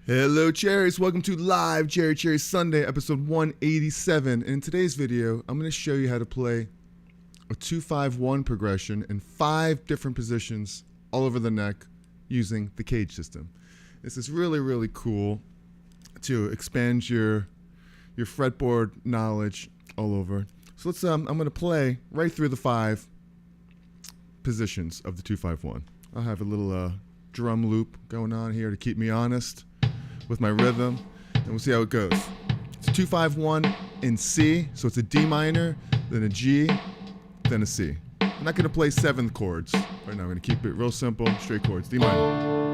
Hello Cherries, welcome to Live Cherry Sunday, episode 187. And in today's video, I'm going to show you how to play a 2-5-1 progression in 5 different positions all over the neck using the cage system. This is really cool to expand your fretboard knowledge all over. So let's I'm going to play right through the 5 positions of the 2-5-1. I'll have a little drum loop going on here to keep me honest with my rhythm, and we'll see how it goes. It's a 2-5-1 in C, so it's a D minor, then a G, then a C. I'm not going to play 7th chords right now. I'm going to keep it real simple, straight chords. D minor.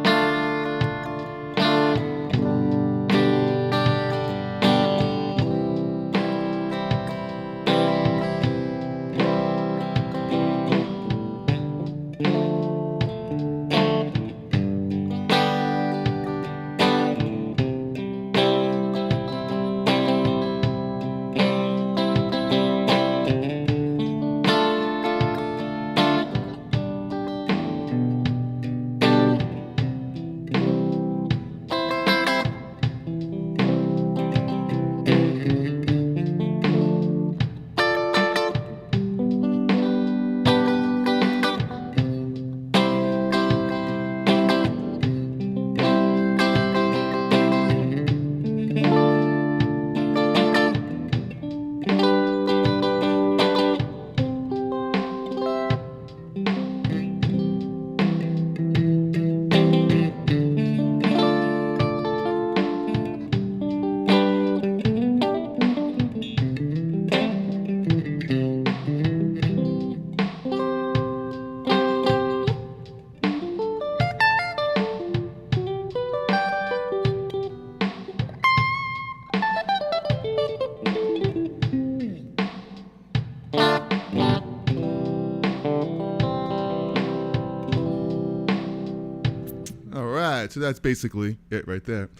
So that's basically it right there.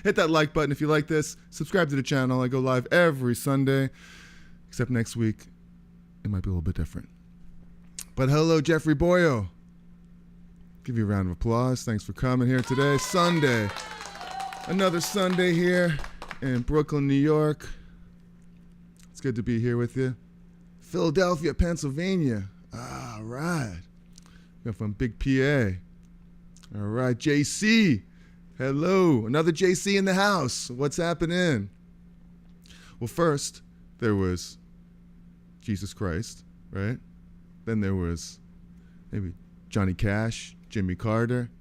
Hit that like button if you like this. Subscribe to the channel. I go live every Sunday, except next week it might be a little bit different. But hello, Jeffrey Boyo. Give you a round of applause. Thanks for coming here today. Sunday. Another Sunday here in Brooklyn, New York. It's good to be here with you. Philadelphia, Pennsylvania. All right. We're from Big PA. All right, JC. Hello. Another JC in the house. What's happening? Well, first, there was Jesus Christ, right? Then there was maybe Johnny Cash, Jimmy Carter,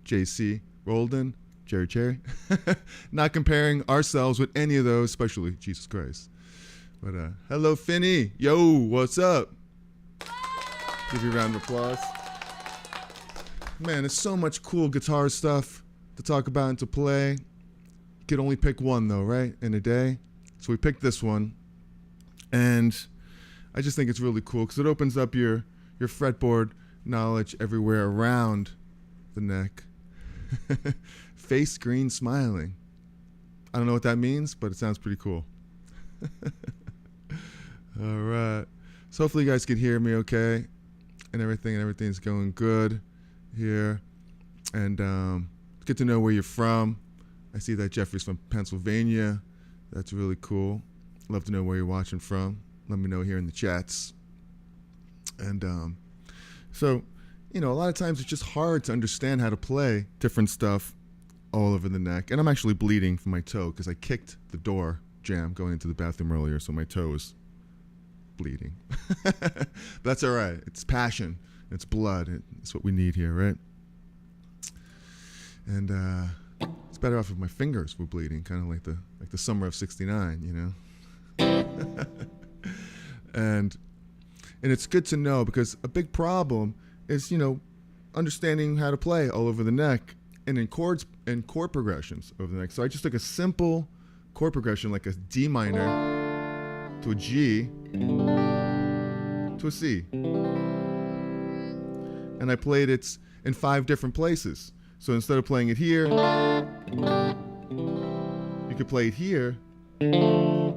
JC Roldan, Cherry. Not comparing ourselves with any of those, especially Jesus Christ. But hello, Finny. Yo, what's up? Give you a round of applause. Man, there's so much cool guitar stuff to talk about and to play. You could only pick one though, right? In a day. So we picked this one. And I just think it's really cool because it opens up your fretboard knowledge everywhere around the neck. Face green smiling. I don't know what that means, but it sounds pretty cool. All right. So hopefully you guys can hear me okay and everything's going good here, and it's good to know where you're from. I see that Jeffrey's from Pennsylvania. That's really cool. Love to know where you're watching from. Let me know here in the chats. And so, you know, a lot of times it's just hard to understand how to play different stuff all over the neck. And I'm actually bleeding from my toe because I kicked the door jamb going into the bathroom earlier, so my toe is bleeding. But that's all right. It's passion. It's blood. It's what we need here, right? And it's better off if my fingers were bleeding, kind of like the summer of '69, you know. and it's good to know because a big problem is, you know, understanding how to play all over the neck and in chords and chord progressions over the neck. So I just took a simple chord progression like a D minor to a G to a C. And I played it in 5 different places. So instead of playing it here, you could play it here. You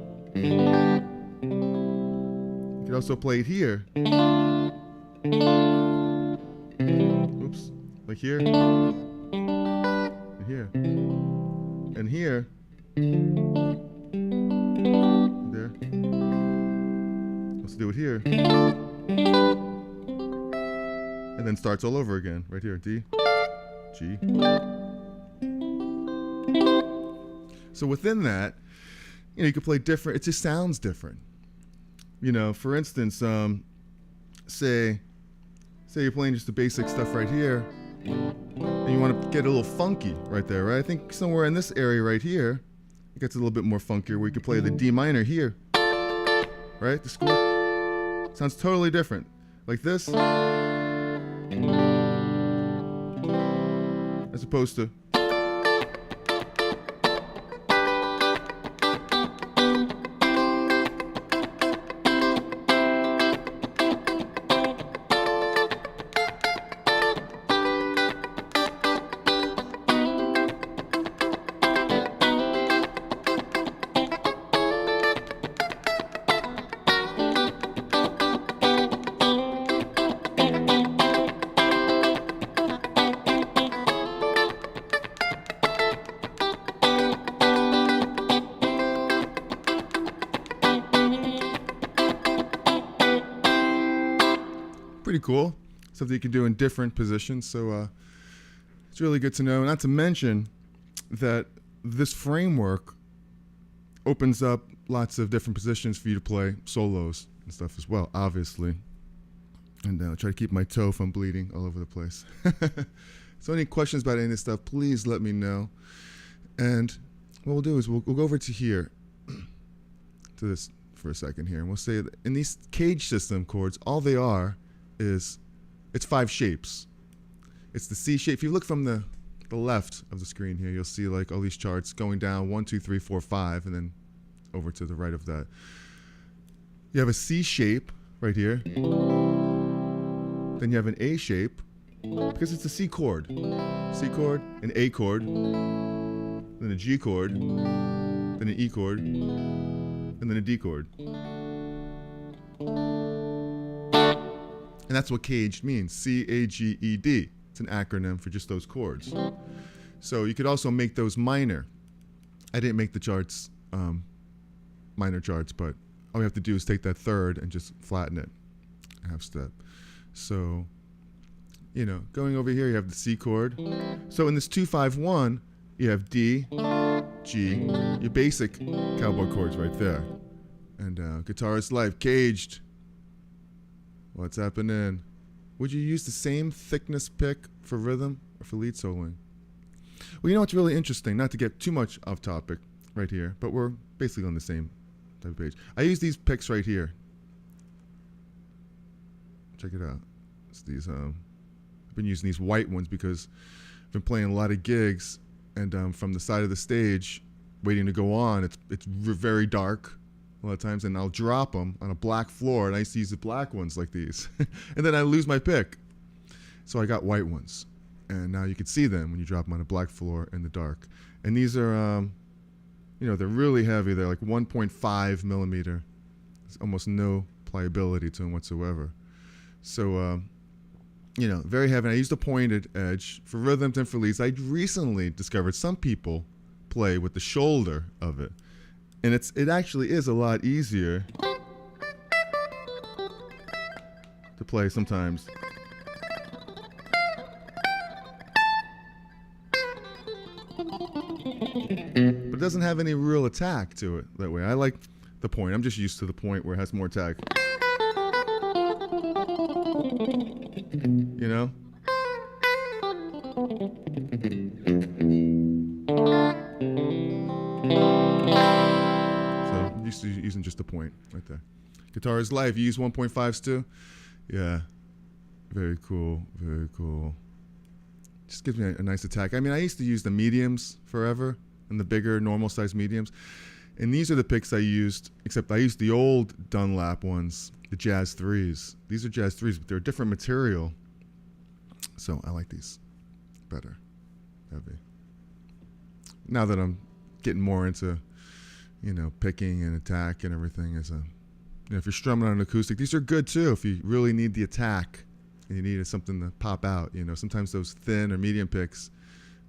could also play it here. Oops. Like here. And here. And here, there, let's do it here. And then starts all over again, right here, D, G. So within that, you could play different, it just sounds different. For instance, say you're playing just the basic stuff right here, and you want to get a little funky right there, right? I think somewhere in this area right here, it gets a little bit more funkier, where you could play the D minor here, right? The score sounds totally different, like this, as opposed to. Pretty cool. Something you can do in different positions. So it's really good to know. Not to mention that this framework opens up lots of different positions for you to play solos and stuff as well, obviously. And I'll try to keep my toe from bleeding all over the place. So any questions about any of this stuff, please let me know. And what we'll do is we'll go over to here, to this for a second here. And we'll say that in these cage system chords, all they are is, it's 5 shapes. It's the C shape. If you look from the left of the screen here, you'll see like all these charts going down 1, 2, 3, 4, 5, and then over to the right of that. You have a C shape right here. Then you have an A shape, because it's a C chord. C chord, an A chord, then a G chord, then an E chord, and then a D chord. And that's what caged means, C-A-G-E-D. It's an acronym for just those chords. So you could also make those minor. I didn't make the charts, minor charts, but all you have to do is take that third and just flatten it, half step. So, going over here, you have the C chord. So in this 2-5-1, you have D, G, your basic cowboy chords right there. And Guitarist Life, caged. What's happening? Would you use the same thickness pick for rhythm or for lead soloing? Well, what's really interesting, not to get too much off topic right here, but we're basically on the same type of page. I use these picks right here. Check it out. It's these, I've been using these white ones because I've been playing a lot of gigs, and from the side of the stage, waiting to go on, it's very dark a lot of times, and I'll drop them on a black floor, and I used to use the black ones like these. And then I lose my pick. So I got white ones. And now you can see them when you drop them on a black floor in the dark. And these are, they're really heavy. They're like 1.5 millimeter. There's almost no pliability to them whatsoever. So, very heavy. I used a pointed edge for rhythms and for leads. I recently discovered some people play with the shoulder of it. And it actually is a lot easier to play sometimes. But it doesn't have any real attack to it that way. I like the point. I'm just used to the point where it has more attack. You know? So I'm used to using just the point right there. Guitar is life. You use 1.5s too? Yeah. Very cool. Very cool. Just gives me a nice attack. I mean, I used to use the mediums forever and the bigger normal size mediums. And these are the picks I used, except I used the old Dunlap ones, the Jazz 3s. These are Jazz 3s, but they're a different material. So I like these better. Heavy. Now that I'm getting more into, picking and attack and everything, if you're strumming on an acoustic, these are good too if you really need the attack and you needed something to pop out. Sometimes those thin or medium picks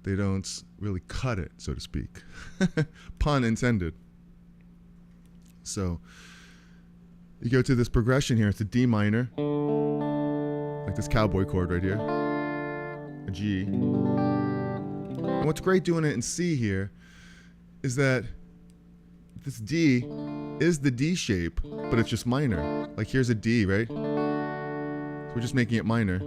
They don't really cut it, so to speak. Pun intended. So you go to this progression here. It's a D minor, like this cowboy chord right here, a G. And what's great doing it in C here is that this D is the D shape, but it's just minor. Like here's a D, right? So we're just making it minor.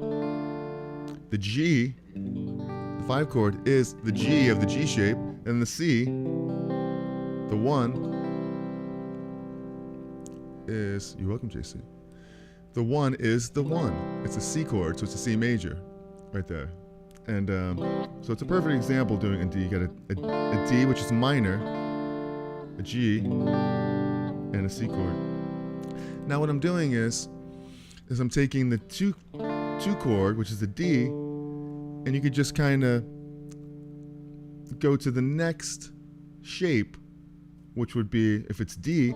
The G, the 5 chord, is the G of the G shape, and the C, the 1, is, you're welcome, JC. The 1 is the 1. It's a C chord, so it's a C major right there. And so it's a perfect example doing a D. You got a D, which is minor, a G, and a C chord. Now what I'm doing is I'm taking the 2 chord, which is the D, and you could just kind of go to the next shape, which would be, if it's D,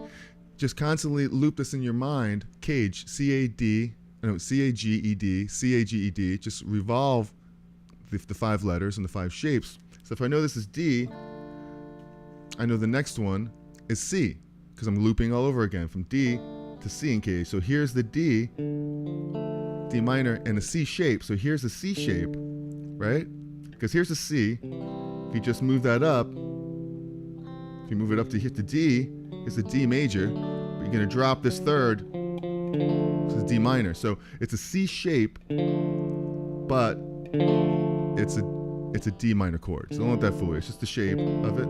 just constantly loop this in your mind, cage, C-A-G-E-D, C-A-G-E-D, just revolve the 5 letters and the 5 shapes. So if I know this is D, I know the next one is C, because I'm looping all over again from D to C in cage. So here's the D, D minor, and a C shape. So here's the C shape, right? Because here's a C. If you just move that up, if you move it up to hit the D, it's a D major, but you're going to drop this third, so it's D minor. So it's a C shape, but it's a D minor chord. So don't let that fool you. It's just the shape of it.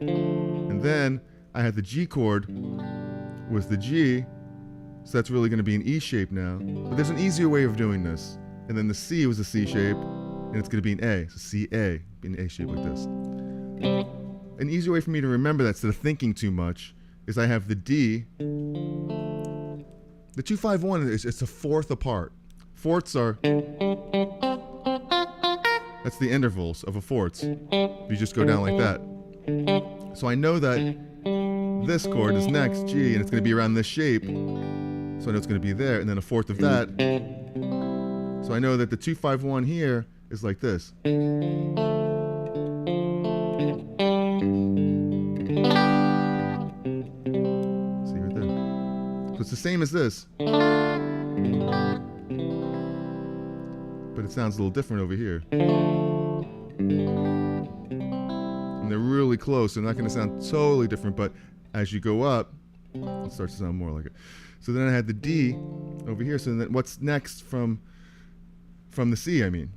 And then I had the G chord was the G, so that's really going to be an E shape now. But there's an easier way of doing this. And then the C was a C shape, and it's going to be an A. So C-A, be an A shape like this. An easier way for me to remember that instead of thinking too much is I have the D. The 2-5-1 it's a fourth apart. Fourths are, that's the intervals of a fourths. You just go down like that. So I know that this chord is next, G, and it's going to be around this shape. So I know it's going to be there, and then a fourth of that. So I know that the 2-5-1 here is like this. So it's the same as this, but it sounds a little different over here. And they're really close. They're not going to sound totally different, but as you go up, it starts to sound more like it. So then I had the D over here. So then what's next from the C, I mean?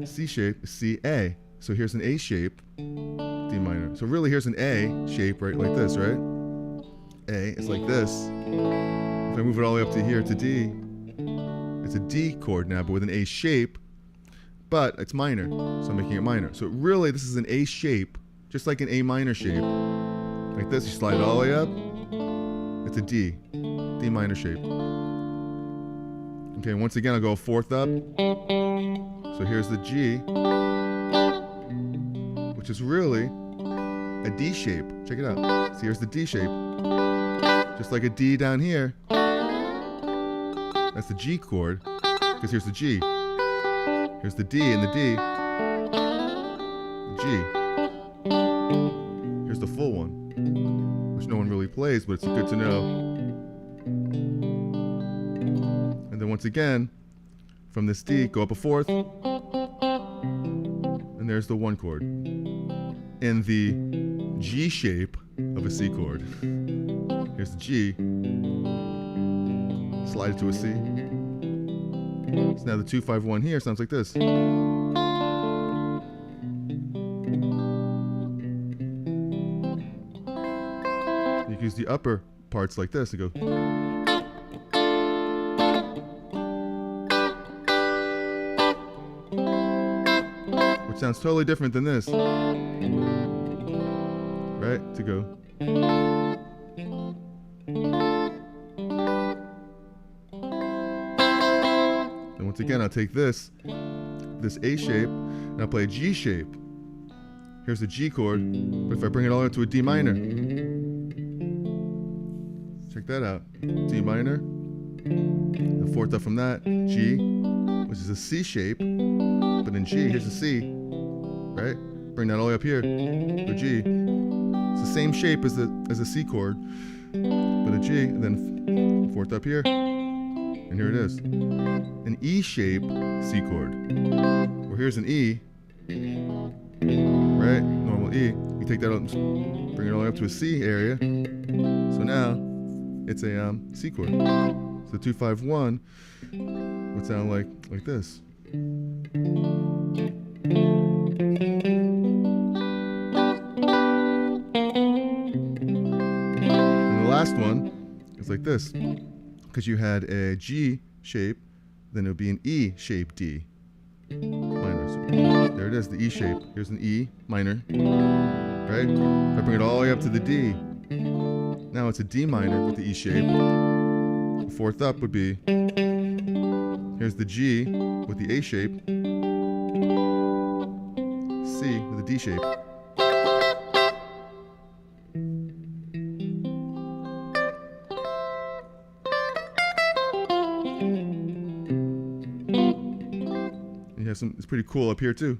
C shape is C-A. So here's an A shape, D minor. So really here's an A shape right like this, right? A is like this. If I move it all the way up to here to D, it's a D chord now, but with an A shape, but it's minor, so I'm making it minor. So really, this is an A shape, just like an A minor shape. Like this, you slide it all the way up, it's a D, D minor shape. Okay, once again, I'll go a fourth up. So here's the G, which is really a D shape. Check it out. So here's the D shape. Just like a D down here. That's the G chord, because here's the G. Here's the D and the D. The G. Here's the full one, which no one really plays, but it's good to know. And then once again, from this D, go up a fourth. And there's the 1 chord. In the G shape of a C chord. Here's the G. Slide it to a C. So now the 2-5-1 here sounds like this. You can use the upper parts like this and go. Which sounds totally different than this. Right? To go. Once again, I'll take this A shape, and I'll play a G shape. Here's the G chord, but if I bring it all the way to a D minor, check that out. D minor, the fourth up from that, G, which is a C shape, but in G, here's a C, right? Bring that all the way up here to a G. It's the same shape as a C chord, but a G, and then fourth up here, and here it is. An E shape C chord. Well, here's an E, right? Normal E. You take that out and bring it all the way up to a C area. So now it's a C chord. So 2-5-1 would sound like this. And the last one is like this, because you had a G shape, then it would be an E shape D minor. So there it is, the E shape. Here's an E minor, right? If I bring it all the way up to the D, now it's a D minor with the E shape. The fourth up would be, here's the G with the A shape, C with the D shape. You have some, it's pretty cool up here too.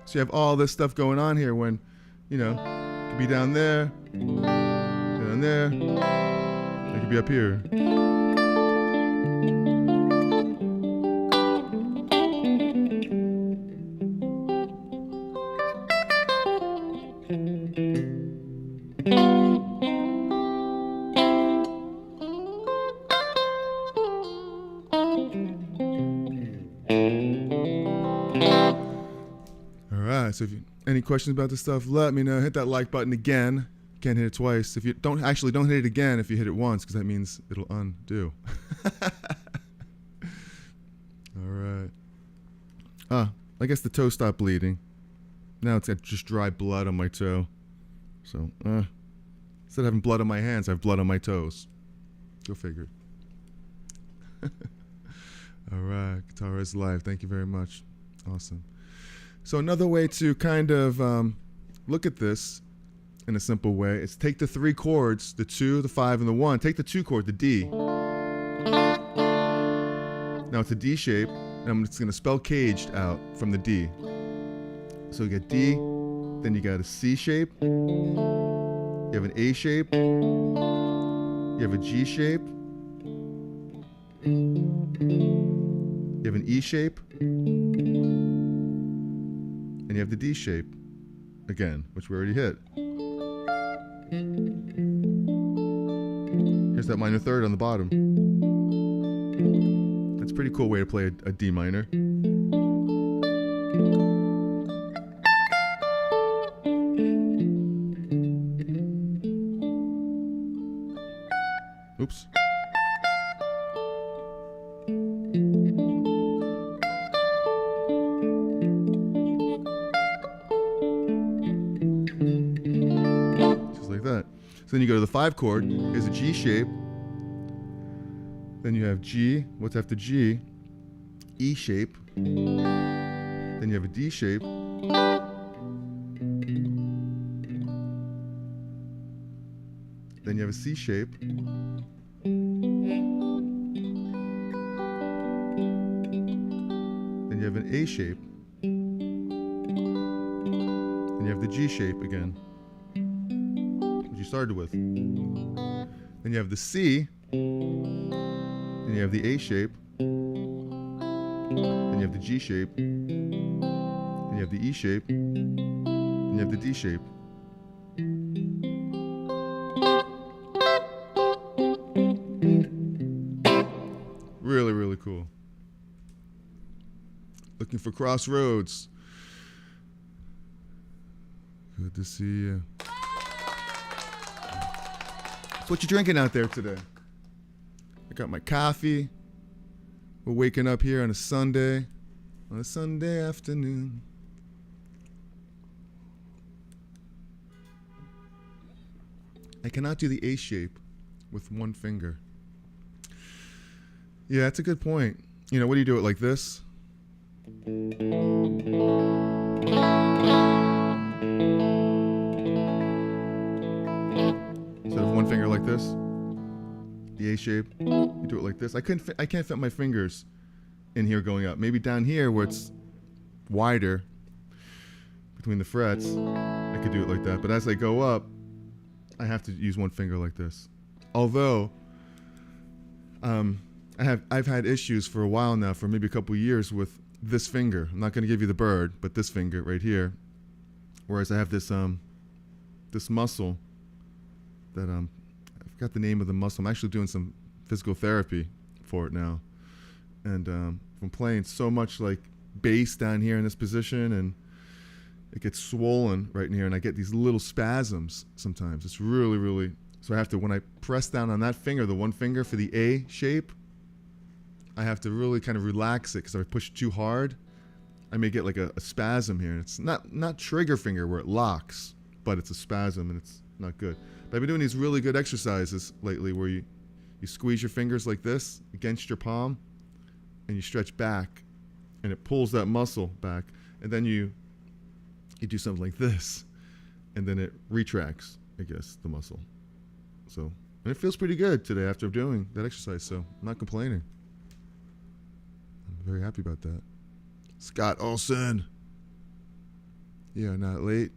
So you have all this stuff going on here when, you know, it could be down there, it could be up here. So if you any questions about this stuff, let me know. Hit that like button again. Can't hit it twice. If you don't hit it again if you hit it once, because that means it'll undo. All right. I guess the toe stopped bleeding. Now it's got just dry blood on my toe. So instead of having blood on my hands, I have blood on my toes. Go figure. All right, Guitar is Live. Thank you very much. Awesome. So another way to kind of look at this in a simple way is take the three chords, the 2, the 5, and the 1. Take the 2 chord, the D. Now it's a D shape, and I'm just going to spell caged out from the D. So you get D, then you got a C shape, you have an A shape, you have a G shape, you have an E shape, and you have the D shape again, which we already hit. Here's that minor third on the bottom. That's a pretty cool way to play a D minor. Oops. So then you go to the 5 chord, here's a G shape, then you have G, what's after G? E shape, then you have a D shape, then you have a C shape, then you have an A shape, then you have the G shape again, you started with. Then you have the C, then you have the A shape, then you have the G shape, then you have the E shape, then you have the D shape. Really, really cool. Looking for Crossroads. Good to see you. What you drinking out there today? I got my coffee. We're waking up here on a Sunday afternoon. I cannot do the A shape with one finger. Yeah, that's a good point. You know, what do you do it like this? Instead of one finger like this, the A shape, you do it like this. I can't fit my fingers in here going up. Maybe down here where it's wider between the frets, I could do it like that. But as I go up, I have to use one finger like this. Although, I've had issues for a while now, for maybe a couple years, with this finger. I'm not going to give you the bird, but this finger right here. Whereas I have this this muscle that I forgot the name of the muscle. I'm actually doing some physical therapy for it now, and from playing so much like bass down here in this position, and it gets swollen right in here, and I get these little spasms sometimes. It's really, really, so I have to, when I press down on that finger, the one finger for the A shape, I have to really kind of relax it, because if I push too hard, I may get like a spasm here. It's not trigger finger where it locks, but it's a spasm, and it's not good. But I've been doing these really good exercises lately where you squeeze your fingers like this against your palm, and you stretch back, and it pulls that muscle back, and then you do something like this, and then it retracts, I guess, the muscle. So, and it feels pretty good today after doing that exercise, so I'm not complaining. I'm very happy about that. Scott Olson. Yeah, not late.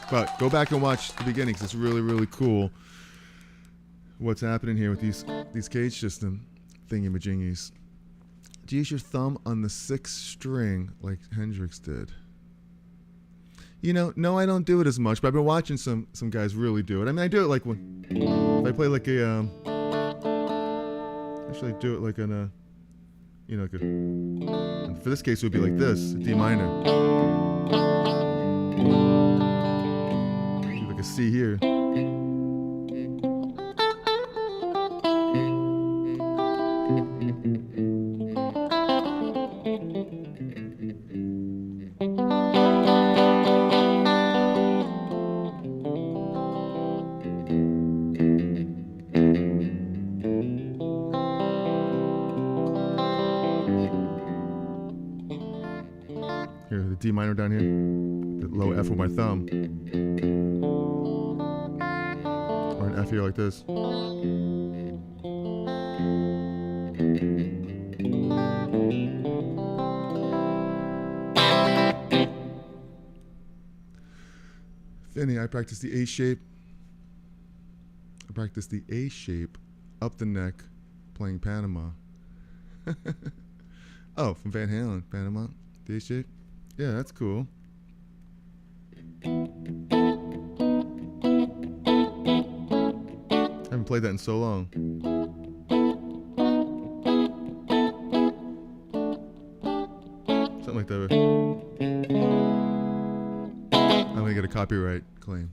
But go back and watch the beginning, 'cause it's really, really cool what's happening here with these cage system thingy-majingies. Do you use your thumb on the 6th string like Hendrix did? You know, no, I don't do it as much, but I've been watching some guys really do it. I mean, I do it like when, if I play like a, actually I do it like on a, you know, like a, for this case it would be like this, a D minor. Do like a C here. Here, the D minor down here, the low F with my thumb, or an F here like this. Finny, I practice the A shape. I practice the A shape up the neck, playing Panama. Oh, from Van Halen, Panama, the A shape. Yeah, that's cool. I haven't played that in so long. Something like that. I'm gonna get a copyright claim.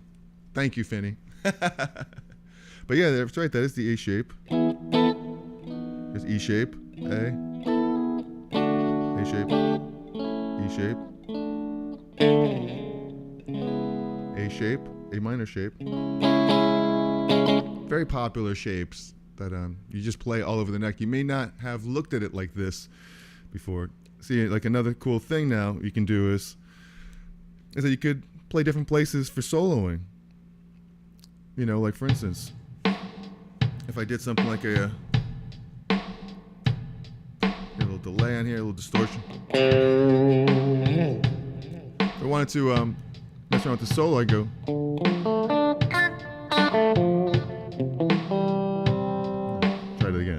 Thank you, Finny. But yeah, that's right. That is the A shape. There's E shape, A shape, E shape, A shape, A minor shape. Very popular shapes that you just play all over the neck. You may not have looked at it like this before. See, like another cool thing now you can do is that you could play different places for soloing. You know, like for instance, if I did something like a little delay on here, a little distortion. If I wanted to mess around with the solo, I go. Try it again.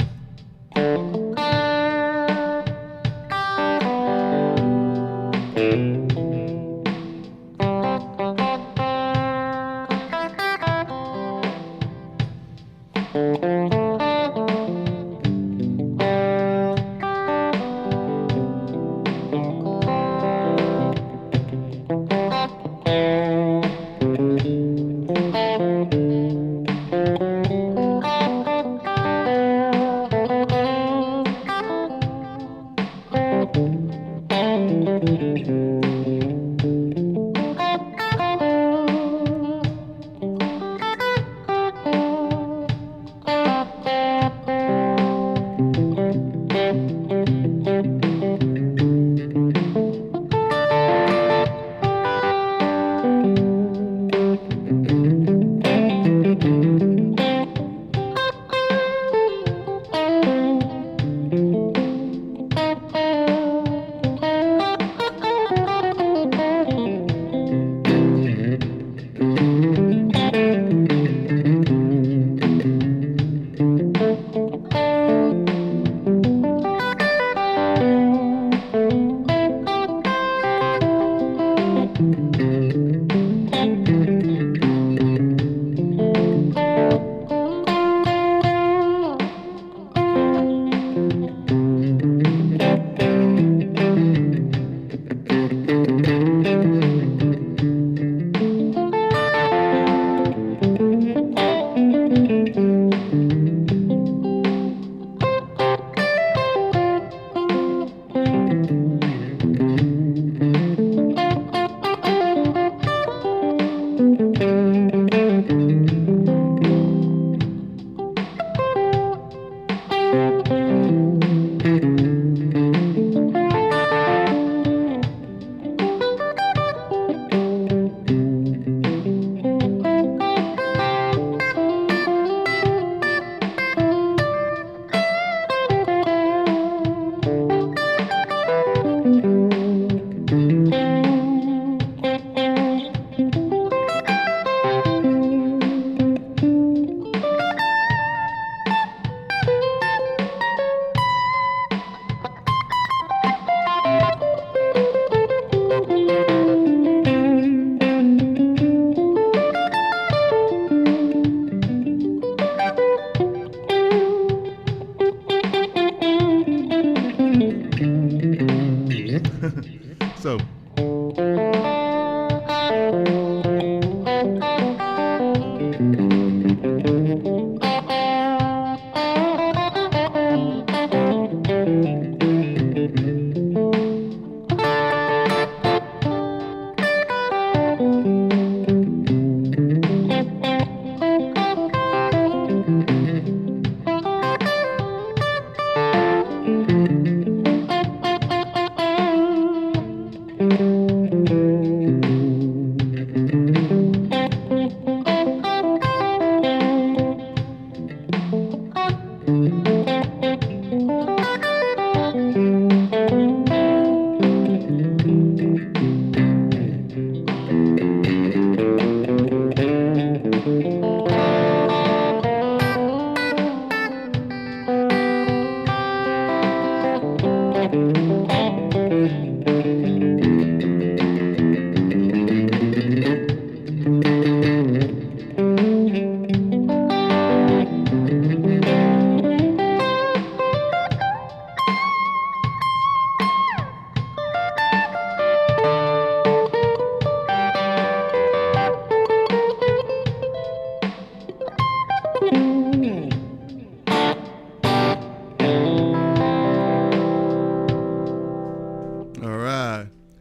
So.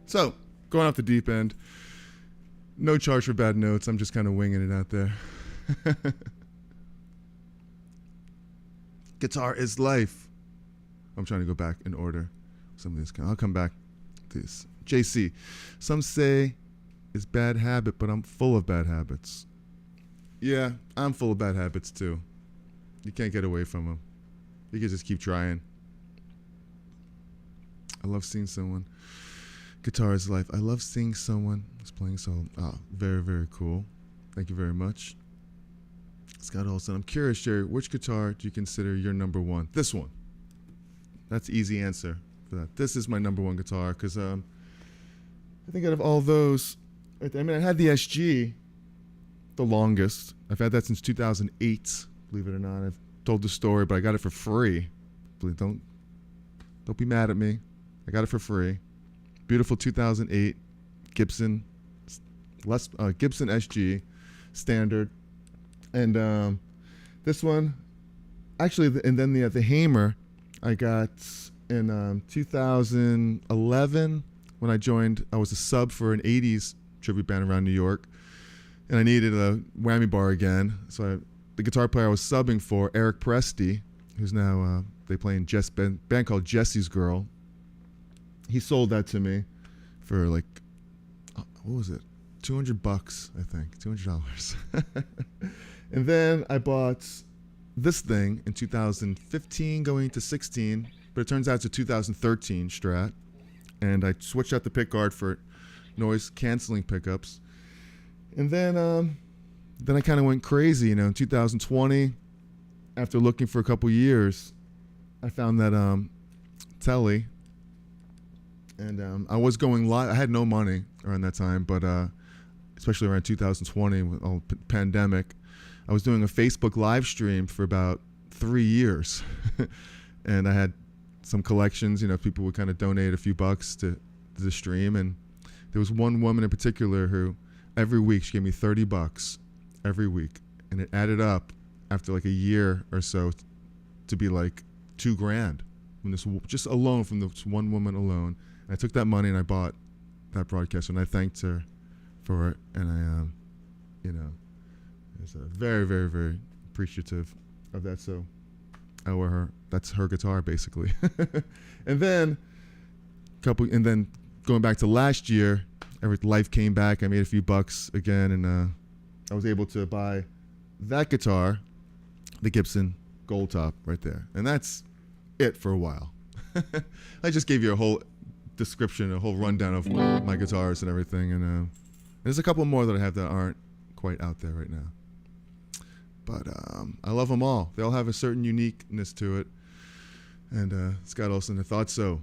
So, going off the deep end, no charge for bad notes. I'm just kind of winging it out there. Guitar is life. I'm trying to go back in order. Some of these, I'll come back to this. JC, some say it's bad habit, but I'm full of bad habits. Yeah, I'm full of bad habits too. You can't get away from them. You can just keep trying. I love seeing someone. Guitar is life. I love seeing someone who's playing solo. Oh, very, very cool. Thank you very much. Scott Olson. I'm curious, Jerry, which guitar do you consider your number one? This one. That's the easy answer for that. This is my number one guitar because I think out of all those, I mean, I had the SG the longest. I've had that since 2008, believe it or not. I've told the story, but I got it for free. Please don't be mad at me. I got it for free. Beautiful 2008 Gibson SG standard, and this one actually, and then the Hamer I got in 2011 when I joined. I was a sub for an 80s tribute band around New York, and I needed a whammy bar again. So the guitar player I was subbing for, Eric Presti, who's now they play in band called Jesse's Girl. He sold that to me for like, what was it? $200, I think, $200. And then I bought this thing in 2015 going to 16, but it turns out it's a 2013 Strat. And I switched out the pickguard for noise canceling pickups. And then I kind of went crazy, in 2020, after looking for a couple years, I found that Telly. And I was going live. I had no money around that time, but especially around 2020 with all pandemic, I was doing a Facebook live stream for about 3 years. And I had some collections, people would kind of donate a few bucks to the stream. And there was one woman in particular who every week she gave me $30 every week. And it added up after like a year or so to be like $2,000 from this, just alone from this one woman alone. I took that money and I bought that broadcaster, and I thanked her for it. And I, was very, very, very appreciative of that. So I owe her. That's her guitar, basically. And then going back to last year, life came back. I made a few bucks again, and I was able to buy that guitar, the Gibson Gold Top, right there. And that's it for a while. I just gave you a whole description, a whole rundown of my guitars and everything, and there's a couple more that I have that aren't quite out there right now, but I love them all. They all have a certain uniqueness to it. And Scott Olson, I thought so.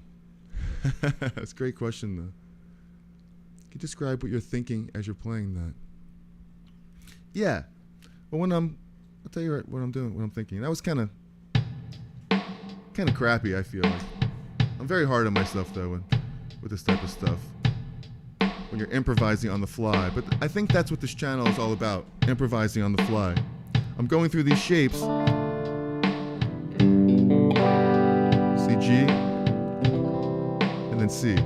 That's a great question, though. Can you describe what you're thinking as you're playing that? Yeah, well, I'll tell you what I'm doing, what I'm thinking. That was kind of crappy, I feel like. I'm very hard on myself, though, with with this type of stuff when you're improvising on the fly. But I think that's what this channel is all about, improvising on the fly. I'm going through these shapes. See G, and then C.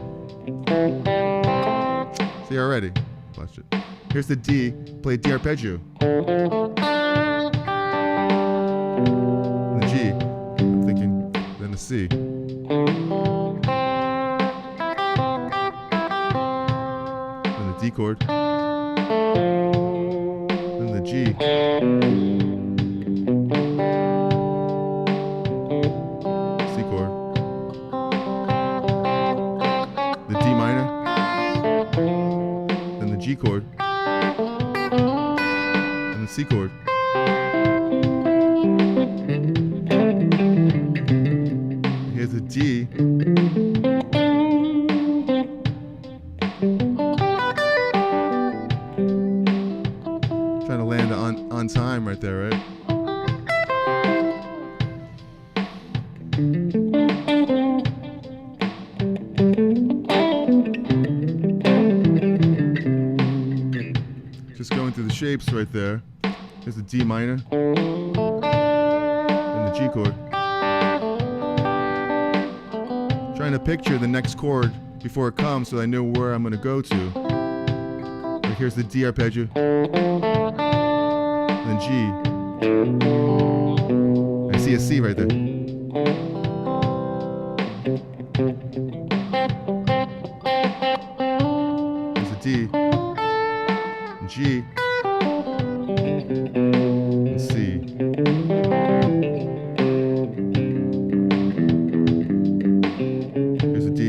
See already? Watch it. Here's the D, play D arpeggio. And the G, I'm thinking, then the C. Then the D chord. Then the G. C chord. The D minor. Then the G chord. And the C chord. Here's the D. Trying to land on time right there, right? Just going through the shapes right there. Here's the D minor and the G chord. Trying to picture the next chord before it comes so I know where I'm going to go to. Like here's the D arpeggio, and then G. I see a C right there. There's a D, and G, and C. Here's a D,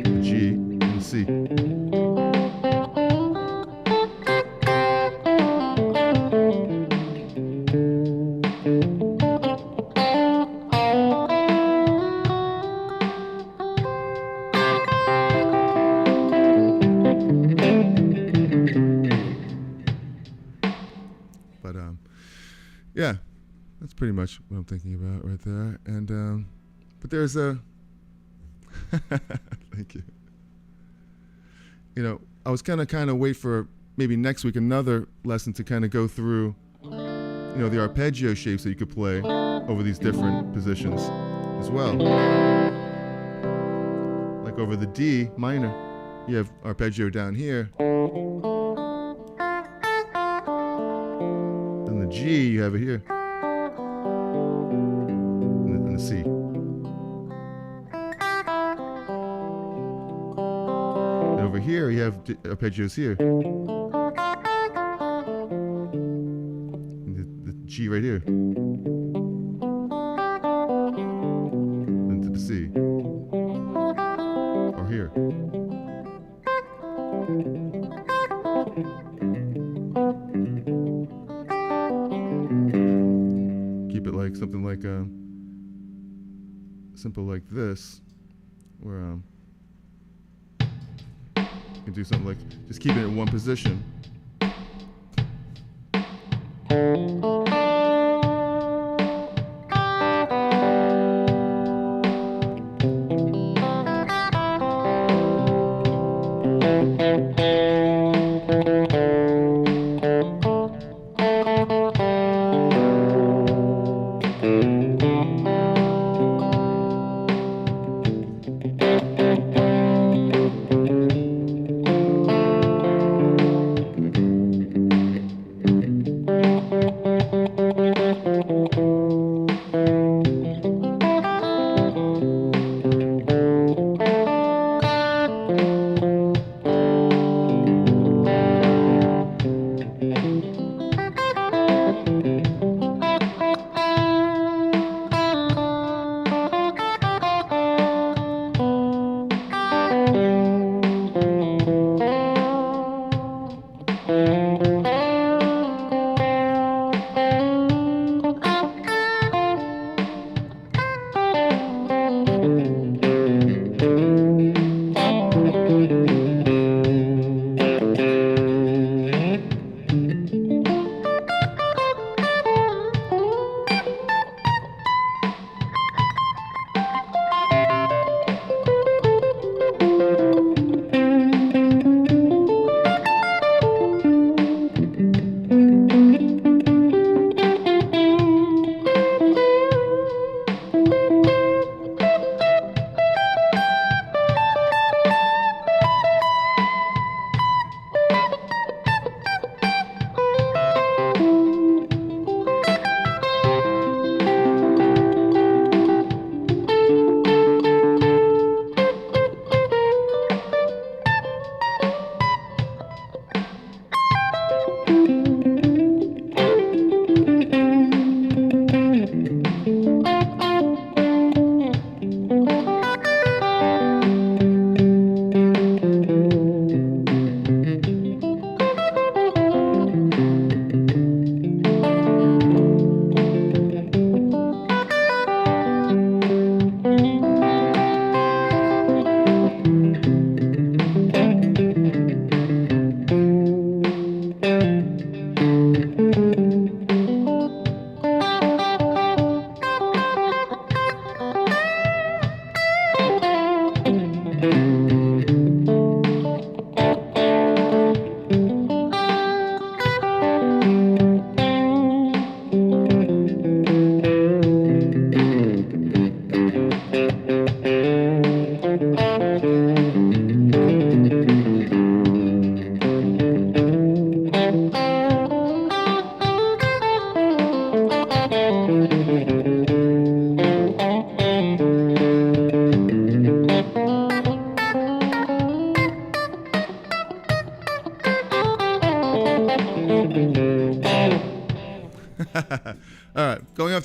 a G, and a C. But yeah, that's pretty much what I'm thinking about right there. And but there's a thank you. You know, I was kind of wait for maybe next week another lesson to kind of go through, you know, the arpeggio shapes that you could play over these different positions as well. Like over the D minor, you have arpeggio down here. Then the G, you have it here. And the C. And over here, you have arpeggios here. And the G right here. Then to the C. Or here. Keep it like something like simple like this, where you can do something like just keep it in one position.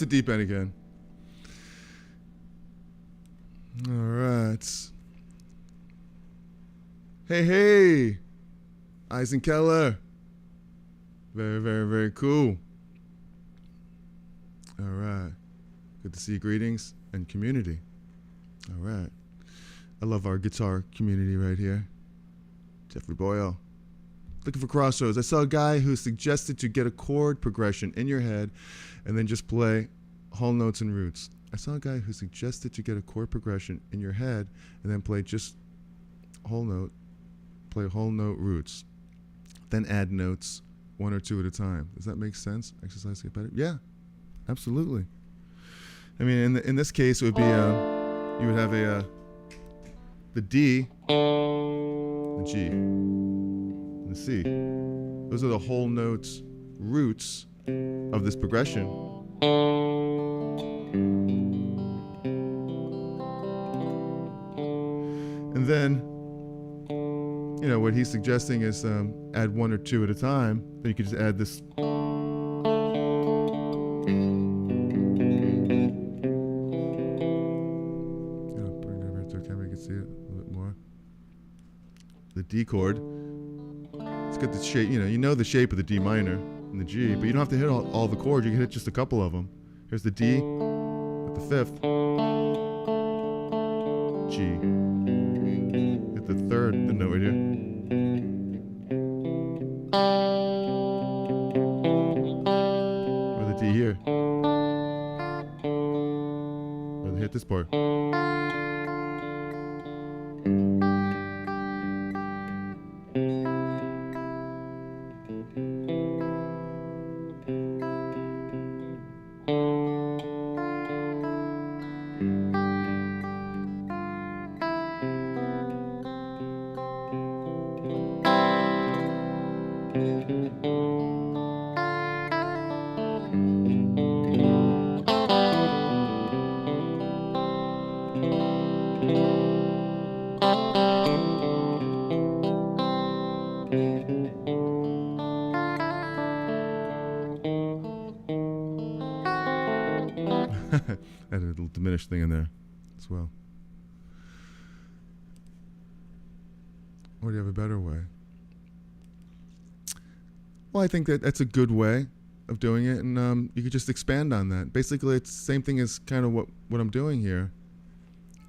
to deep end again. All right. Hey, Eisenkeller. Very, very, very cool. All right. Good to see you. Greetings and community. All right. I love our guitar community right here. Jeffrey Boyle. Looking for crossroads. I saw a guy who suggested to get a chord progression in your head and then just play whole notes and roots. I saw a guy who suggested to get a chord progression in your head and then play just whole note, play whole note roots, then add notes one or two at a time. Does that make sense? Exercise to get better? Yeah, absolutely. I mean, in this case, it would be you would have the D, the G, and the C. Those are the whole notes roots of this progression. And then, you know, what he's suggesting is add one or two at a time. Then you could just add this. Bring it over to the camera, you can see it a little bit more. The D chord. It's got the shape, you know the shape of the D minor and the G, but you don't have to hit all the chords. You can hit just a couple of them. Here's the D with the fifth. G. Hit the third, the note right here. Or the D here. Or hit this part. Add a little diminished thing in there as well. Or do you have a better way? Well, I think that's a good way of doing it, and you could just expand on that. Basically, it's the same thing as kind of what I'm doing here.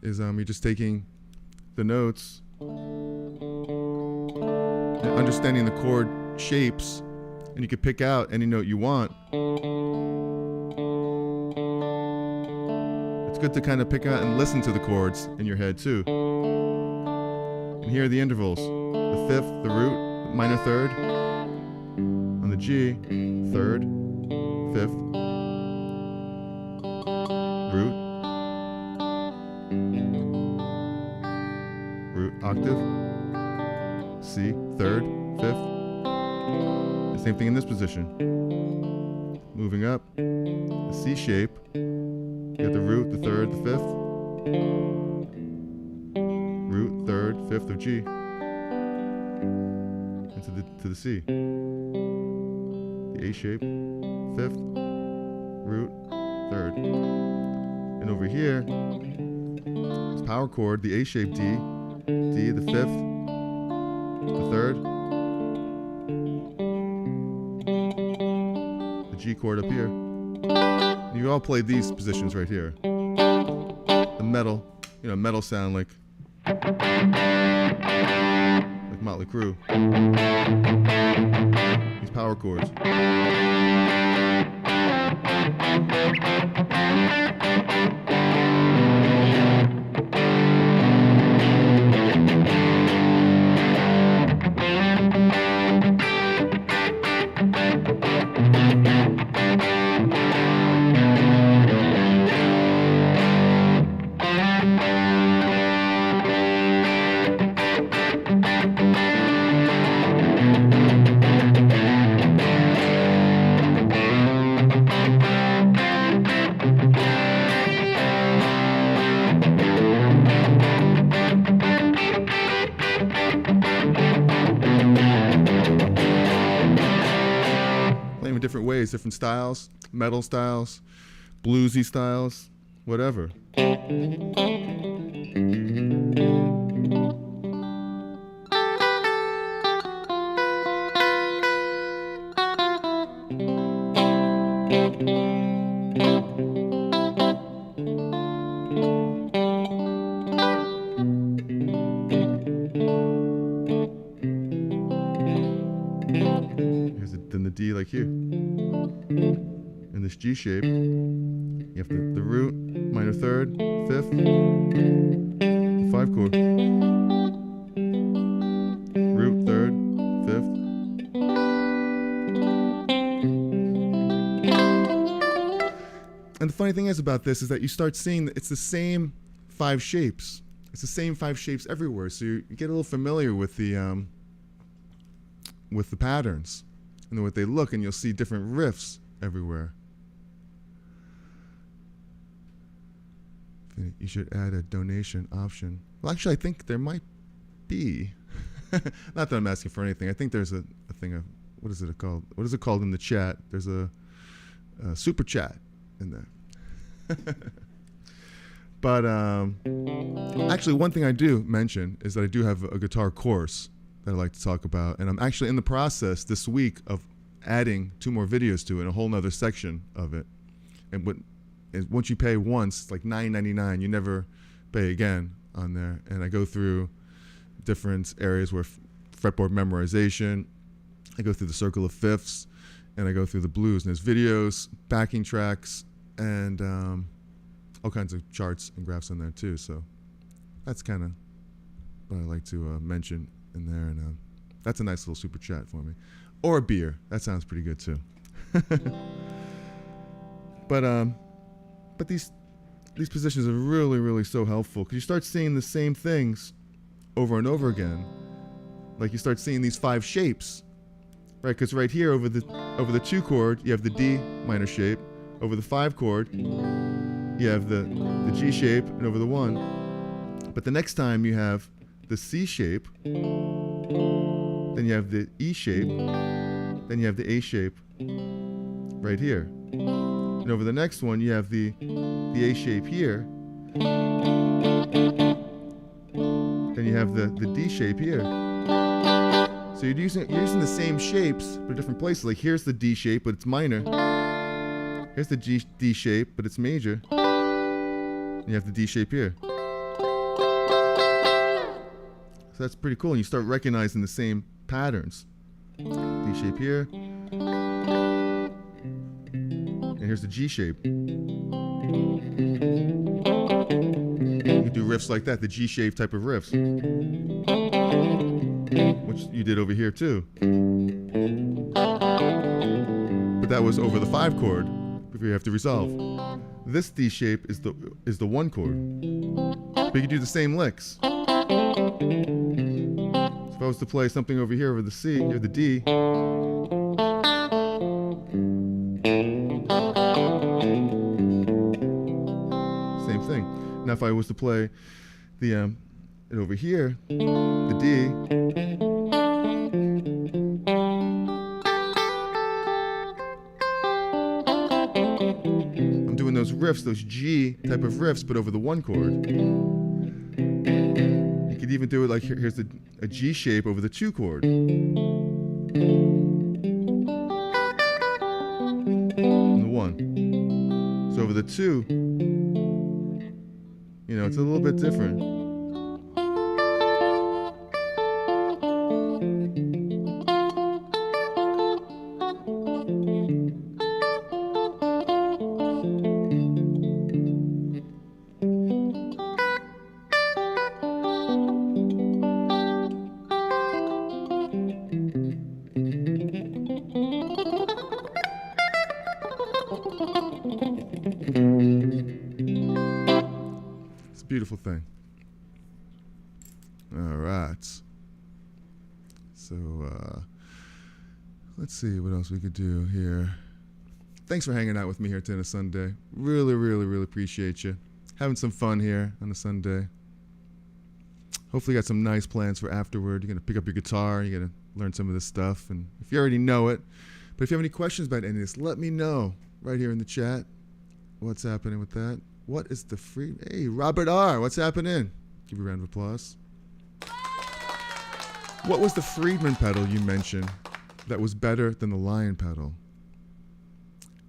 Is you're just taking the notes and understanding the chord shapes, and you could pick out any note you want. It's good to kind of pick out and listen to the chords in your head too. And here are the intervals. The fifth, the root, minor third. On the G, third, fifth, root, octave, C, third, fifth. The same thing in this position. Moving up, the C shape. You got the root, the third, the fifth. Root, third, fifth of G. And to the C. The A shape, fifth, root, third. And over here, this power chord, the A shape D, D, the fifth, the third, the G chord up here. And you all play these positions right here. The metal, metal sound like Motley Crue. These power chords. Different ways, different styles, metal styles, bluesy styles, whatever. Then the D like here. In this G shape, you have the root, minor third, fifth, the 5 chord. Root, third, fifth. And the funny thing is about this is that you start seeing that it's the same 5 shapes. It's the same 5 shapes everywhere. So you get a little familiar with the patterns and the way they look, and you'll see different riffs everywhere. You should add a donation option. Well, actually, I think there might be. Not that I'm asking for anything. I think there's a thing of, what is it called? What is it called in the chat? There's a super chat in there. But actually, one thing I do mention is that I do have a guitar course that I like to talk about, and I'm actually in the process this week of adding 2 more videos to it, a whole nother section of it. And once you pay once, it's like $9.99. You never pay again on there. And I go through different areas where fretboard memorization. I go through the circle of fifths, and I go through the blues. And there's videos, backing tracks, and all kinds of charts and graphs in there too. So that's kind of what I like to mention in there. And that's a nice little super chat for me. Or a beer. That sounds pretty good too. But these positions are really, really so helpful, because you start seeing the same things over and over again. Like you start seeing these 5 shapes, right? Because right here over the 2 chord, you have the D minor shape. Over the 5 chord, you have the G shape, and over the 1. But the next time you have the C shape, then you have the E shape, then you have the A shape right here. And over the next one, you have the A shape here. Then you have the D shape here. So you're using the same shapes, but different places. Like here's the D shape, but it's minor. Here's the D shape, but it's major. And you have the D shape here. So that's pretty cool. And you start recognizing the same patterns. D shape here. And here's the G shape. You can do riffs like that, the G shape type of riffs, which you did over here too. But that was over the 5 chord before you have to resolve. This D shape is the 1 chord. But you can do the same licks. So if I was to play something over here over the C, or the D, same thing. Now if I was to play it over here, the D, I'm doing those riffs, those G type of riffs, but over the 1 chord. You could even do it like here's a G shape over the 2 chord. And the 1. So over the 2, it's a little bit different. Beautiful thing. All right. So let's see what else we could do here. Thanks for hanging out with me here today on a Sunday. Really, really, really appreciate you. Having some fun here on a Sunday. Hopefully you got some nice plans for afterward. You're going to pick up your guitar. You're going to learn some of this stuff. And if you already know it, but if you have any questions about any of this, let me know right here in the chat. what's happening with that? What is the free? Hey, Robert R. What's happening? Give you a round of applause. What was the Friedman pedal you mentioned that was better than the Lion pedal?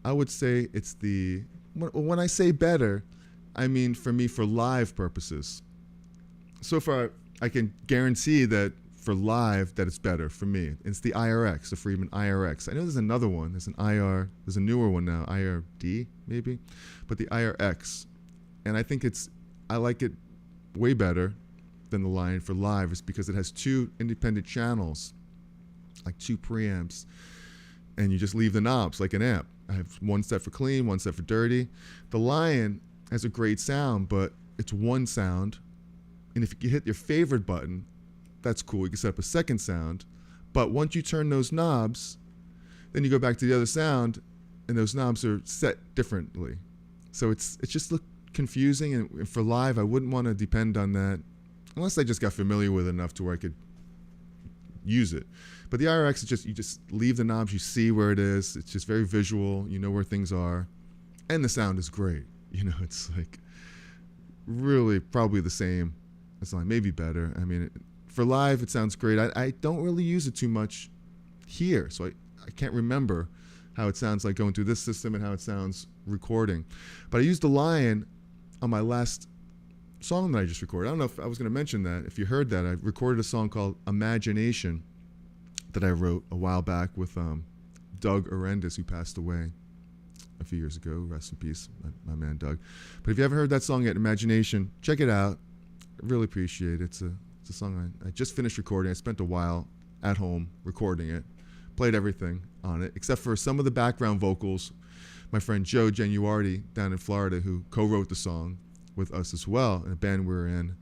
I would say it's the, when I say better, I mean for me for live purposes. So far, I can guarantee that for live that it's better for me. It's the IRX, the Friedman IRX. I know there's another one. There's an IR, there's a newer one now, IRD maybe, but the IRX. And I think I like it way better than the Lion for live is because it has two independent channels, like two preamps, and you just leave the knobs like an amp. I have one set for clean, one set for dirty. The Lion has a great sound, but it's one sound. And if you hit your favorite button, that's cool. You can set up a second sound. But once you turn those knobs, then you go back to the other sound, and those knobs are set differently. So it's just look confusing. And for live, I wouldn't want to depend on that unless I just got familiar with it enough to where I could use it. But the IRX is just, you just leave the knobs, you see where it is. It's just very visual. You know where things are. And the sound is great. You know, it's like really probably the same. It's like maybe better. I mean, for live, it sounds great. I don't really use it too much here. So I can't remember how it sounds like going through this system and how it sounds recording. But I used the Lion on my last song that I just recorded. I don't know if I was going to mention that. If you heard that, I recorded a song called Imagination that I wrote a while back with Doug Arendis, who passed away a few years ago. Rest in peace, my man Doug. But if you haven't heard that song yet, Imagination, check it out. I really appreciate it. It's a song I just finished recording. I spent a while at home recording it. Played everything on it, except for some of the background vocals. My friend Joe Genuardi down in Florida, who co-wrote the song with us as well, in a band we were in,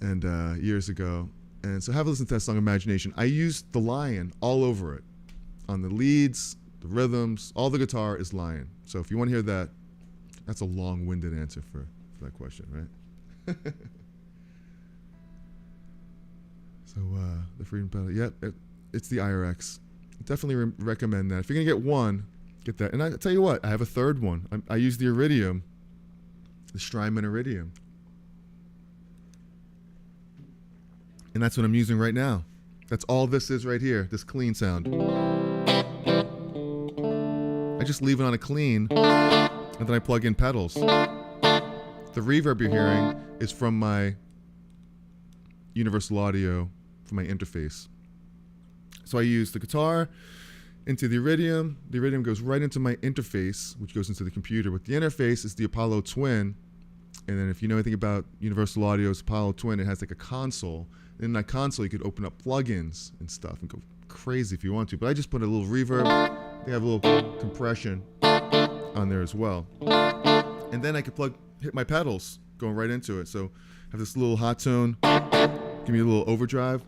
and years ago. And so have a listen to that song, Imagination. I used the Lion all over it. On the leads, the rhythms, all the guitar is Lion. So if you want to hear that, that's a long-winded answer for that question, right? So the Freedom pedal, yep, it's the IRX. Definitely recommend that. If you're gonna get one, get that. And I tell you what, I have a third one. I use the Iridium, the Strymon Iridium. And that's what I'm using right now. That's all this is right here, this clean sound. I just leave it on a clean, and then I plug in pedals. The reverb you're hearing is from my Universal Audio, from my interface. So I use the guitar into the Iridium. The Iridium goes right into my interface, which goes into the computer. But the interface is the Apollo Twin. And then if you know anything about Universal Audio's Apollo Twin, it has like a console. And in that console, you could open up plugins and stuff and go crazy if you want to. But I just put a little reverb. They have a little compression on there as well. And then I could hit my pedals going right into it. So I have this little hot tone. Give me a little overdrive.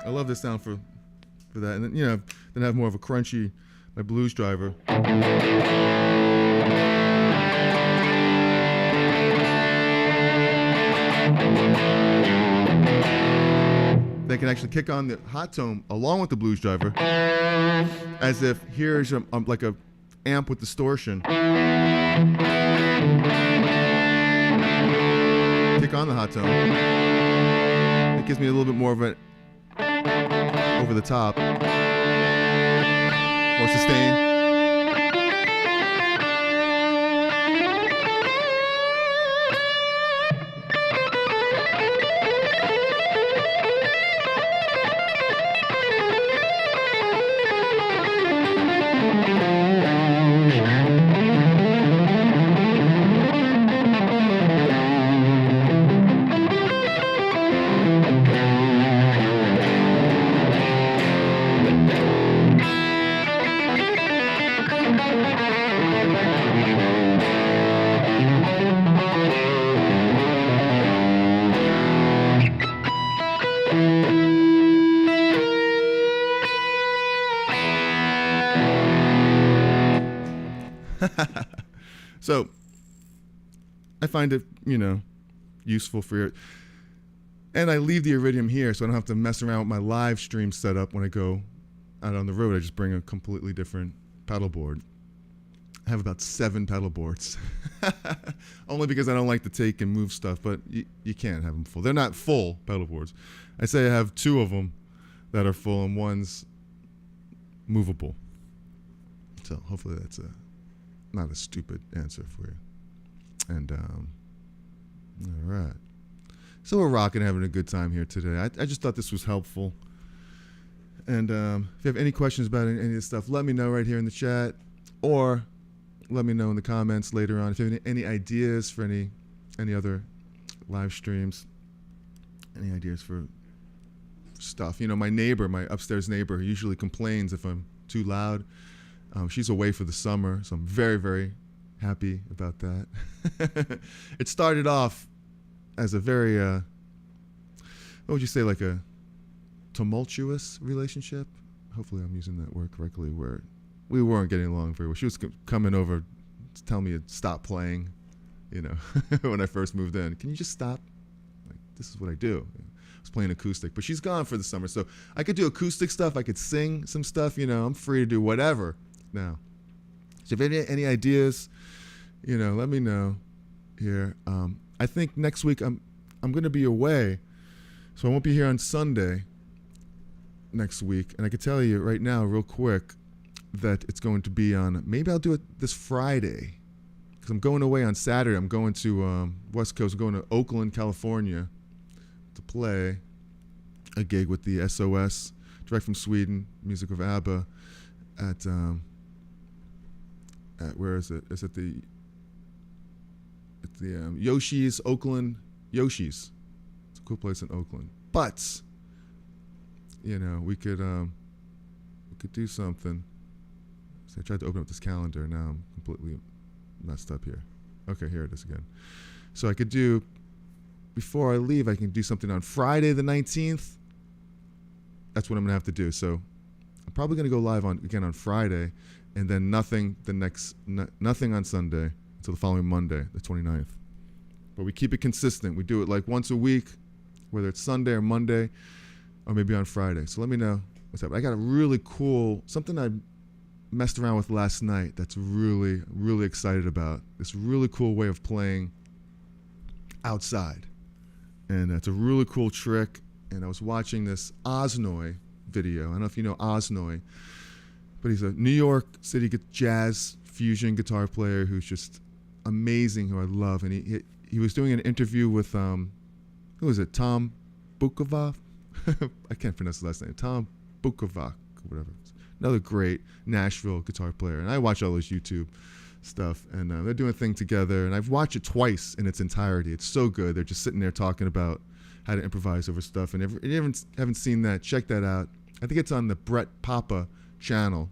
I love this sound for that. And then, then have more of a crunchy, my blues driver. They can actually kick on the hot tone along with the blues driver, as if here's like a amp with distortion. Kick on the hot tone. It gives me a little bit more of it over the top, more sustain. So I find it, useful for your, and I leave the Iridium here so I don't have to mess around with my live stream setup when I go out on the road. I just bring a completely different pedal board. I have about 7 pedal boards. Only because I don't like to take and move stuff, but you can't have them full. They're not full pedal boards. I say I have 2 of them that are full and one's movable. So hopefully that's not a stupid answer for you. And all right. So we're rocking, having a good time here today. I just thought this was helpful. And if you have any questions about any of this stuff, let me know right here in the chat, or let me know in the comments later on. If you have any ideas for any other live streams, any ideas for stuff. My neighbor, my upstairs neighbor, usually complains if I'm too loud. She's away for the summer, so I'm very, very happy about that. It started off as a very, what would you say, like a tumultuous relationship? Hopefully I'm using that word correctly, where we weren't getting along very well. She was coming over to tell me to stop playing, when I first moved in. Can you just stop? Like, this is what I do. I was playing acoustic, but she's gone for the summer. So I could do acoustic stuff. I could sing some stuff, I'm free to do whatever now. So if you have any ideas, let me know here. I think next week I'm going to be away, so I won't be here on Sunday next week. And I can tell you right now, real quick, that it's going to be on, maybe I'll do it this Friday, because I'm going away on Saturday. I'm going to West Coast. I'm going to Oakland, California, to play a gig with the SOS, direct from Sweden, music of ABBA, at where is it? It's at the Yoshi's, Oakland, Yoshi's. It's a cool place in Oakland. But, we could do something. So I tried to open up this calendar. Now I'm completely messed up here. Okay, here it is again. So I could do, before I leave, I can do something on Friday the 19th. That's what I'm going to have to do. So I'm probably going to go live again on Friday, and then nothing on Sunday until the following Monday, the 29th. But we keep it consistent. We do it like once a week, whether it's Sunday or Monday, or maybe on Friday. So let me know what's happening. I got a really cool, something I messed around with last night that's really, really excited about. This really cool way of playing outside. And it's a really cool trick. And I was watching this Osnoy video. I don't know if you know Osnoy, but he's a New York City jazz fusion guitar player who's just amazing, who I love. And he was doing an interview with, who was it, Tom Bukovac? I can't pronounce his last name. Tom Bukovac, whatever. Another great Nashville guitar player. And I watch all his YouTube stuff. And they're doing a thing together. And I've watched it twice in its entirety. It's so good. They're just sitting there talking about how to improvise over stuff. And if you haven't seen that, check that out. I think it's on the Brett Papa channel.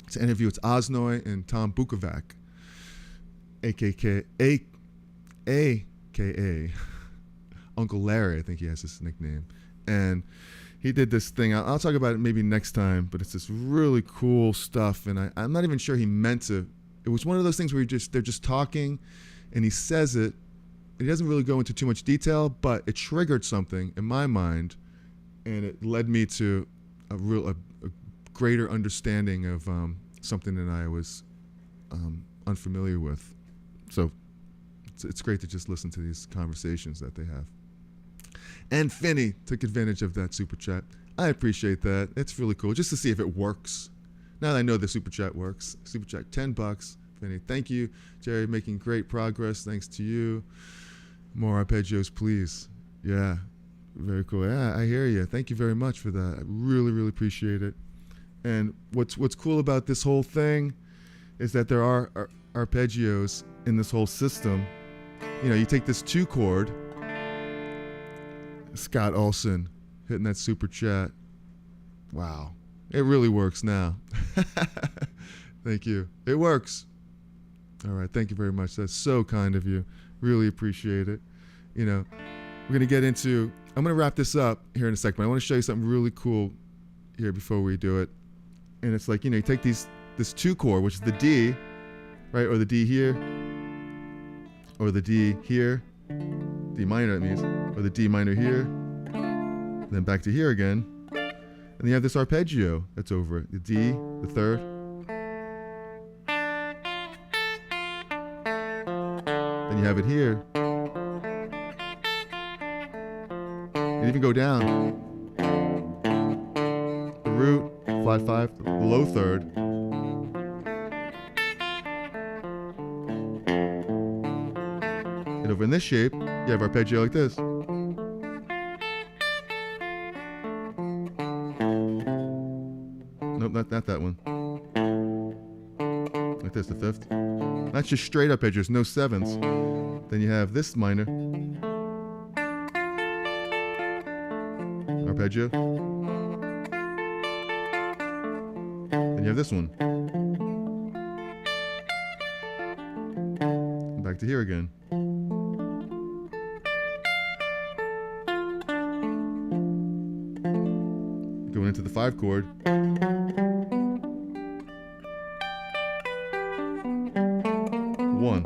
It's an interview. It's Osnoy and Tom Bukovac, a.k.a. Uncle Larry, I think he has this nickname. And he did this thing. I'll talk about it maybe next time, but it's this really cool stuff. And I'm not even sure he meant to. It was one of those things where they're just talking, and he says it. He doesn't really go into too much detail, but it triggered something in my mind, and it led me to a greater understanding of something that I was unfamiliar with. So it's great to just listen to these conversations that they have. And Finney took advantage of that super chat. I appreciate that. It's really cool, just to see if it works. Now that I know the super chat works, super chat $10. Finney, thank you. Jerry, making great progress. Thanks to you. More arpeggios, please. Yeah, very cool. Yeah, I hear you. Thank you very much for that. I really, really appreciate it. And what's cool about this whole thing is that there are arpeggios in this whole system. You take this 2-chord. Scott Olson hitting that super chat. Wow. It really works now. Thank you. It works. All right. Thank you very much. That's so kind of you. Really appreciate it. We're going to get into, I'm going to wrap this up here in a second, but I want to show you something really cool here before we do it. And it's like, you take this 2-chord, which is the D, right? Or the D here, or the D here, D minor it means, or the D minor here, and then back to here again. And you have this arpeggio that's over it. The D, the third. Then you have it here. You even go down. The root, flat 5, the low third. And over in this shape, you have arpeggio like this. Nope, not that one. Like this, the fifth. That's just straight arpeggios, no sevenths. Then you have this minor. Arpeggio. Then you have this one. And back to here again. Going into the 5 chord. One.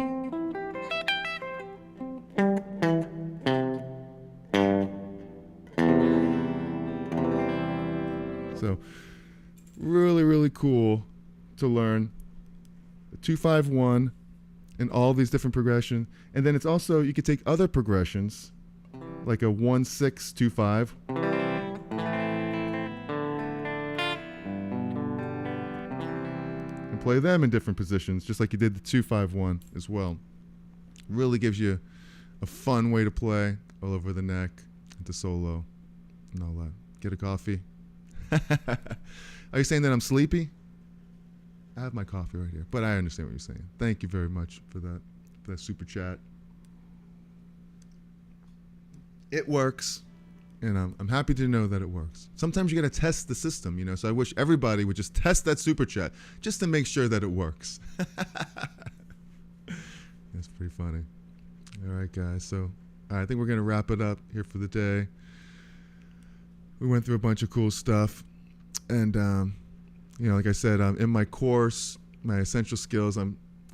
So really cool to learn the 2-5-1 and all these different progressions. And then it's also, you could take other progressions like a 1-6-2-5. And play them in different positions, just like you did the 2-5-1 as well. Really gives you a fun way to play all over the neck, the solo, and all that. Get a coffee. Are you saying that I'm sleepy? I have my coffee right here, but I understand what you're saying. Thank you very much for that super chat. It works, and I'm happy to know that it works. Sometimes you got to test the system, you know, so I wish everybody would just test that super chat just to make sure that it works. That's pretty funny. All right, guys, so I think we're going to wrap it up here for the day. We went through a bunch of cool stuff, and you know, like I said, in my course, my essential skills, I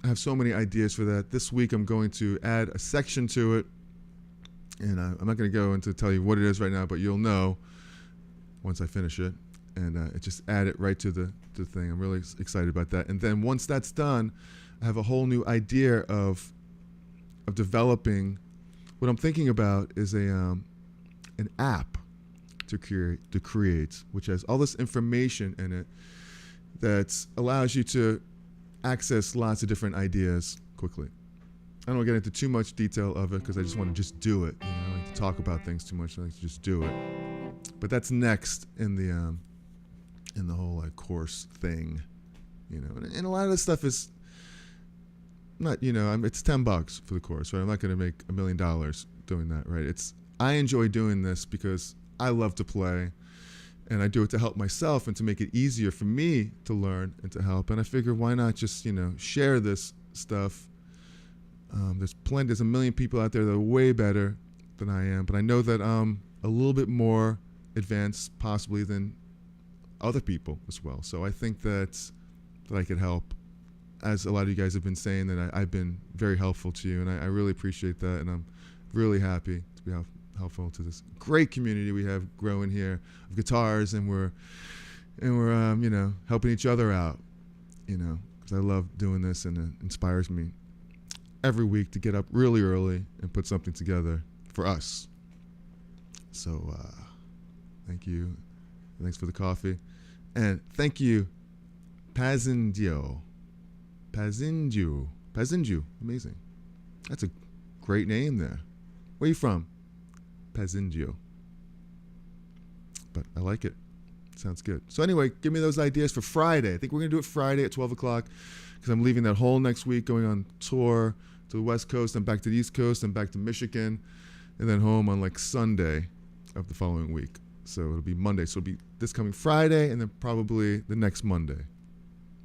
have so many ideas for that. This week, I'm going to add a section to it, and I'm not going to go into tell you what it is right now, but you'll know once I finish it, and just add it right to the thing. I'm really excited about that. And then once that's done, I have a whole new idea of developing. What I'm thinking about is an app to create, which has all this information in it that allows you to access lots of different ideas quickly. I don't want to get into too much detail of it because I just want to just do it. You know, I don't like to talk about things too much. I like to just do it. But that's next in the whole course thing, you know. And a lot of this stuff is not, you know, it's $10 for the course, right? I'm not going to make $1 million doing that, right? I enjoy doing this because I love to play, and I do it to help myself and to make it easier for me to learn and to help. And I figure, why not just, you know, share this stuff? There's a million people out there that are way better than I am, but I know that I'm a little bit more advanced possibly than other people as well. So I think that I could help, as a lot of you guys have been saying, that I've been very helpful to you, and I really appreciate that, and I'm really happy to be helpful to this great community we have growing here of guitars, and we're you know, helping each other out, you know, because I love doing this, and it inspires me every week to get up really early and put something together for us. So thank you. Thanks for the coffee, and thank you, Pazindio. Amazing. That's a great name there. Where are you from? Pazindio. But I like it. Sounds good. So anyway, give me those ideas for Friday. I think we're going to do it Friday at 12 o'clock because I'm leaving that whole next week, going on tour to the West Coast and back to the East Coast and back to Michigan, and then home on Sunday of the following week. So it'll be Monday. So it'll be this coming Friday and then probably the next Monday.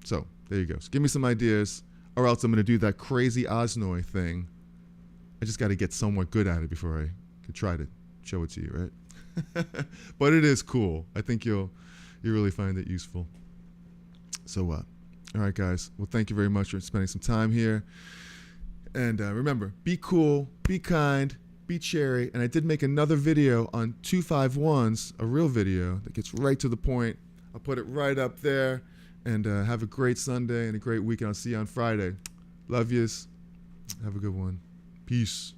So there you go. So give me some ideas, or else I'm going to do that crazy Osnoy thing. I just got to get somewhat good at it before I could try to show it to you, right? But it is cool. I think you'll really find it useful. So All right, guys. Well, thank you very much for spending some time here. And remember, be cool, be kind, be cherry. And I did make another video on 251s, a real video that gets right to the point. I'll put it right up there. And have a great Sunday and a great weekend. I'll see you on Friday. Love yous. Have a good one. Peace.